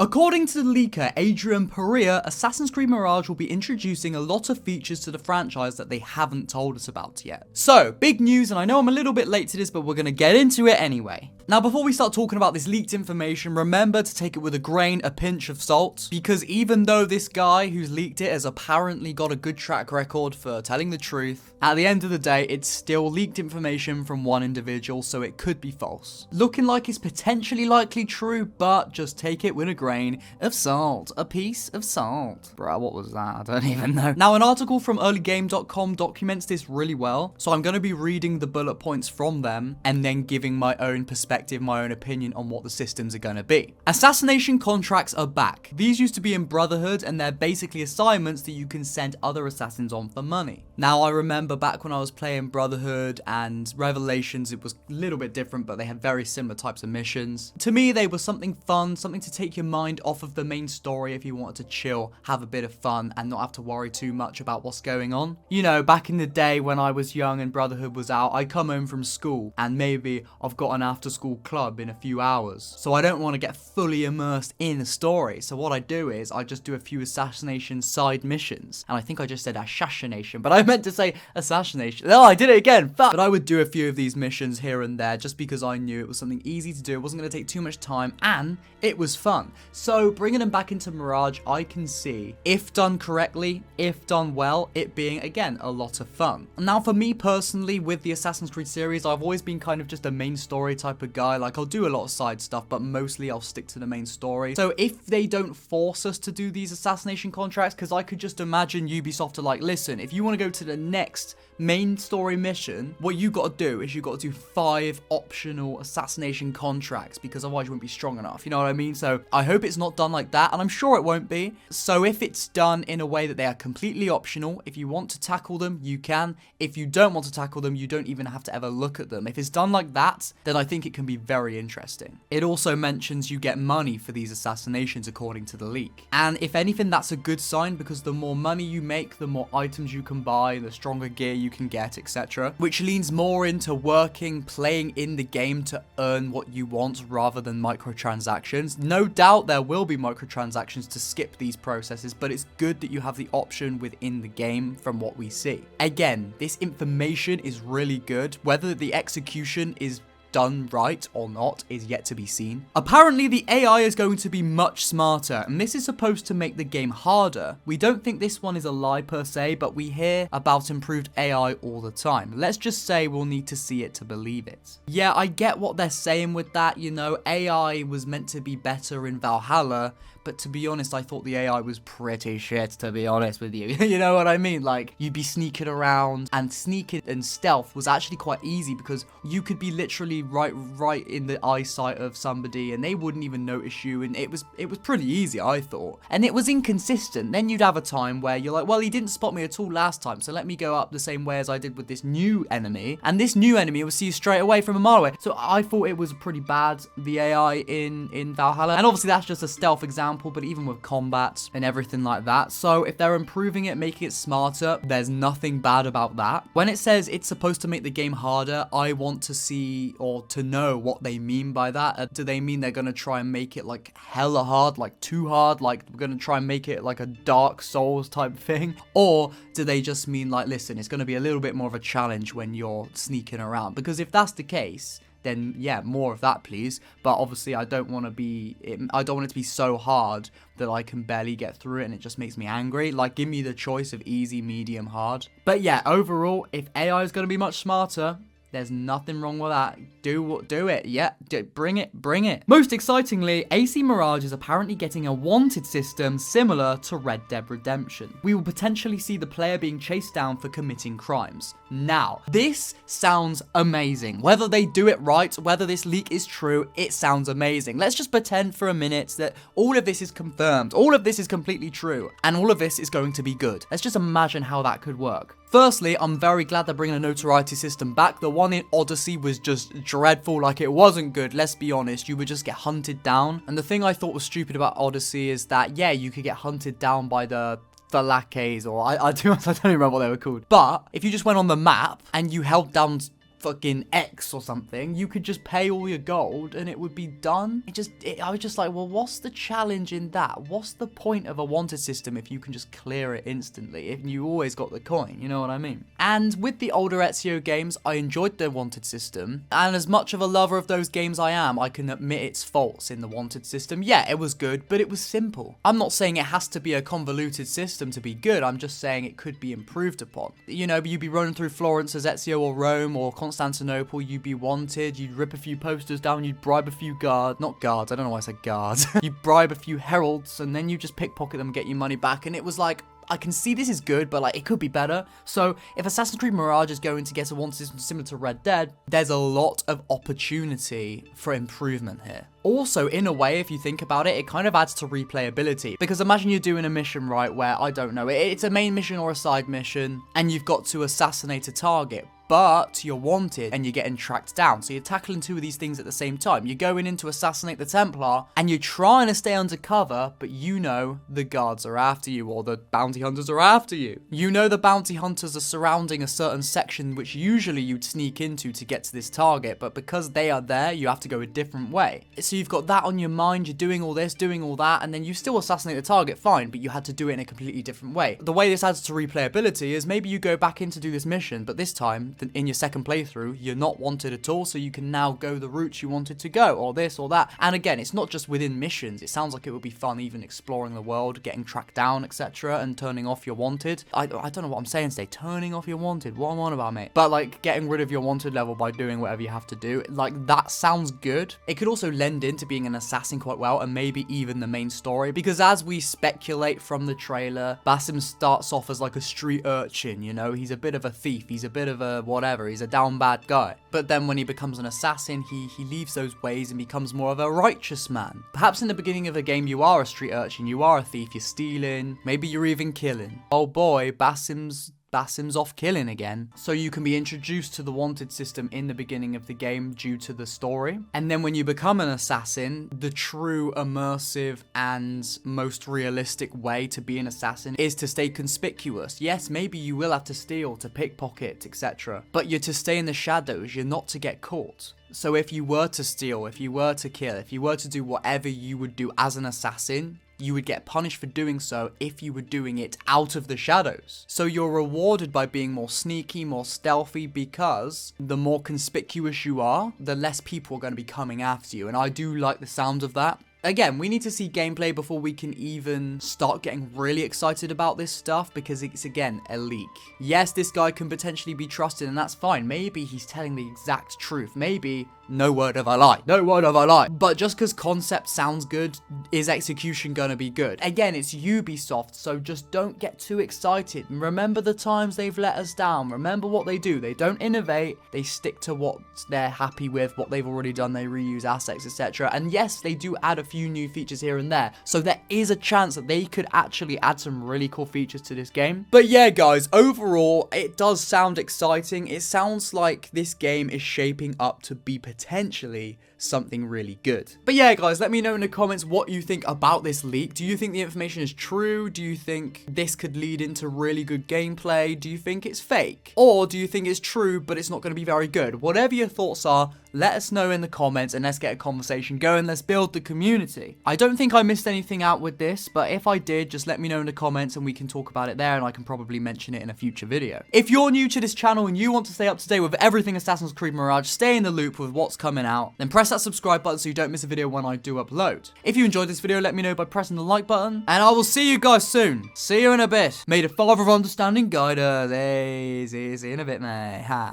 According to the leaker Adrian Perea, Assassin's Creed Mirage will be introducing a lot of features to the franchise that they haven't told us about yet. So, big news, and I know I'm a little bit late to this, but we're going to get into it anyway. Now, before we start talking about this leaked information, remember to take it with a pinch of salt, because even though this guy who's leaked it has apparently got a good track record for telling the truth, at the end of the day, it's still leaked information from one individual, so it could be false. Looking like it's potentially likely true, but just take it with a grain of salt. A piece of salt. Bruh, what was that? I don't even know. Now, an article from earlygame.com documents this really well, so I'm going to be reading the bullet points from them and then giving my own perspective, my own opinion on what the systems are going to be. Assassination contracts are back. These used to be in Brotherhood, and they're basically assignments that you can send other assassins on for money. Now, I remember back when I was playing Brotherhood and Revelations, it was a little bit different, but they had very similar types of missions. To me, they were something fun, something to take your mind off of the main story if you wanted to chill, have a bit of fun, and not have to worry too much about what's going on. You know, back in the day when I was young and Brotherhood was out, I'd come home from school, and maybe I've got an after-school club in a few hours, so I don't want to get fully immersed in the story. So what I do is I just do a few assassination side missions, and I think I just said assassination, but I meant to say assassination. Oh, I did it again. Fuck. But I would do a few of these missions here and there just because I knew it was something easy to do. It wasn't going to take too much time, and it was fun. So bringing them back into Mirage, I can see, if done correctly, if done well, it being, again, a lot of fun. Now, for me personally, with the Assassin's Creed series, I've always been kind of just a main story type of guy. Like, I'll do a lot of side stuff, but mostly I'll stick to the main story. So if they don't force us to do these assassination contracts, because I could just imagine Ubisoft are like, listen, if you want to go to the next main story mission, what you got to do is you got to do 5 optional assassination contracts, because otherwise you won't be strong enough, you know what I mean? So I hope it's not done like that, and I'm sure it won't be. So if it's done in a way that they are completely optional, if you want to tackle them, you can. If you don't want to tackle them, you don't even have to ever look at them. If it's done like that, then I think it can be very interesting. It also mentions you get money for these assassinations according to the leak, and if anything, that's a good sign, because the more money you make, the more items you can buy, the stronger gear you can get, etc., which leans more into working, playing in the game to earn what you want rather than microtransactions. No doubt there will be microtransactions to skip these processes, but it's good that you have the option within the game from what we see. Again, this information is really good. Whether the execution is done right or not is yet to be seen. Apparently, the AI is going to be much smarter, and this is supposed to make the game harder. We don't think this one is a lie per se, but we hear about improved AI all the time. Let's just say we'll need to see it to believe it. Yeah, I get what they're saying with that, you know, AI was meant to be better in Valhalla, but to be honest, I thought the AI was pretty shit, to be honest with you. You know what I mean? Like, you'd be sneaking around, and sneaking and stealth was actually quite easy because you could be literally right in the eyesight of somebody and they wouldn't even notice you, and it was pretty easy, I thought. And it was inconsistent. Then you'd have a time where you're like, well, he didn't spot me at all last time, so let me go up the same way as I did with this new enemy, and this new enemy will see you straight away from a mile away. So I thought it was pretty bad, the AI in Valhalla, and obviously that's just a stealth example, but even with combat and everything like that. So if they're improving it, making it smarter, there's nothing bad about that. When it says it's supposed to make the game harder, I want to see or to know what they mean by that. Do they mean they're going to try and make it like hella hard, like too hard, like we're going to try and make it like a Dark Souls type thing? Or do they just mean like, listen, it's going to be a little bit more of a challenge when you're sneaking around? Because if that's the case, then yeah, more of that, please. But obviously, I don't want it to be so hard that I can barely get through it and it just makes me angry. Like, give me the choice of easy, medium, hard. But yeah, overall, if AI is going to be much smarter, there's nothing wrong with that. Do it. Yeah, bring it. Most excitingly, AC Mirage is apparently getting a wanted system similar to Red Dead Redemption. We will potentially see the player being chased down for committing crimes. Now, this sounds amazing. Whether they do it right, whether this leak is true, it sounds amazing. Let's just pretend for a minute that all of this is confirmed. All of this is completely true. And all of this is going to be good. Let's just imagine how that could work. Firstly, I'm very glad they're bringing a notoriety system back. The one in Odyssey was just dreadful, like it wasn't good, let's be honest. You would just get hunted down. And the thing I thought was stupid about Odyssey is that, yeah, you could get hunted down by the Falakes, or I don't even remember what they were called. But if you just went on the map and you held down fucking X or something, you could just pay all your gold and it would be done. I was just like, well, what's the challenge in that? What's the point of a wanted system if you can just clear it instantly, if you always got the coin, you know what I mean? And with the older Ezio games, I enjoyed their wanted system, and as much of a lover of those games I am, I can admit its faults in the wanted system. Yeah, it was good, but it was simple. I'm not saying it has to be a convoluted system to be good, I'm just saying it could be improved upon. You know, you'd be running through Florence as Ezio or Rome or Constantinople, you'd be wanted, you'd rip a few posters down, you'd bribe a few not guards, I don't know why I said guards. You'd bribe a few heralds, and then you just pickpocket them and get your money back, and it was like, I can see this is good, but like it could be better. So if Assassin's Creed Mirage is going to get a wanted system similar to Red Dead, there's a lot of opportunity for improvement here. Also, in a way, if you think about it, it kind of adds to replayability. Because imagine you're doing a mission, right, where, I don't know, it's a main mission or a side mission, and you've got to assassinate a target. But you're wanted and you're getting tracked down. So you're tackling two of these things at the same time. You're going in to assassinate the Templar and you're trying to stay undercover, but you know the guards are after you, or the bounty hunters are after you. You know the bounty hunters are surrounding a certain section which usually you'd sneak into to get to this target, but because they are there, you have to go a different way. So you've got that on your mind, you're doing all this, doing all that, and then you still assassinate the target, fine, but you had to do it in a completely different way. The way this adds to replayability is maybe you go back in to do this mission, but this time, in your second playthrough, you're not wanted at all, so you can now go the route you wanted to go, or this or that. And again, it's not just within missions. It sounds like it would be fun even exploring the world, getting tracked down, etc., and turning off your wanted. I don't know what I'm saying today. Turning off your wanted. What am I on about, mate? But like getting rid of your wanted level by doing whatever you have to do. Like that sounds good. It could also lend into being an assassin quite well, and maybe even the main story, because as we speculate from the trailer, Basim starts off as like a street urchin, you know? He's a bit of a thief. He's a bit of a whatever. He's a down bad guy. But then when he becomes an assassin, he leaves those ways and becomes more of a righteous man. Perhaps in the beginning of the game, you are a street urchin, you are a thief, you're stealing, maybe you're even killing. Oh boy, Basim's off killing again. So you can be introduced to the wanted system in the beginning of the game due to the story. And then when you become an assassin, the true immersive and most realistic way to be an assassin is to stay conspicuous. Yes, maybe you will have to steal, to pickpocket, etc. But you're to stay in the shadows, you're not to get caught. So if you were to steal, if you were to kill, if you were to do whatever you would do as an assassin, you would get punished for doing so if you were doing it out of the shadows. So you're rewarded by being more sneaky, more stealthy, because the more conspicuous you are, the less people are going to be coming after you. And I do like the sound of that. Again, we need to see gameplay before we can even start getting really excited about this stuff, because it's, again, a leak. Yes, this guy can potentially be trusted, and that's fine. Maybe he's telling the exact truth. Maybe, no word of a lie. No word of a lie. But just because concept sounds good, is execution gonna be good? Again, it's Ubisoft, so just don't get too excited. Remember the times they've let us down. Remember what they do. They don't innovate. They stick to what they're happy with, what they've already done. They reuse assets, etc. And yes, they do add a few new features here and there, so there is a chance that they could actually add some really cool features to this game. But yeah, guys, overall, it does sound exciting. It sounds like this game is shaping up to be potentially something really good. But yeah, guys, let me know in the comments what you think about this leak. Do you think the information is true? Do you think this could lead into really good gameplay? Do you think it's fake? Or do you think it's true, but it's not going to be very good? Whatever your thoughts are, let us know in the comments and let's get a conversation going. Let's build the community. I don't think I missed anything out with this, but if I did, just let me know in the comments and we can talk about it there, and I can probably mention it in a future video. If you're new to this channel and you want to stay up to date with everything Assassin's Creed Mirage, stay in the loop with what's coming out, then press that subscribe button so you don't miss a video when I do upload. If you enjoyed this video, let me know by pressing the like button, and I will see you guys soon. See you in a bit. May the Father of Understanding guide us. See you in a bit, mate. Ha.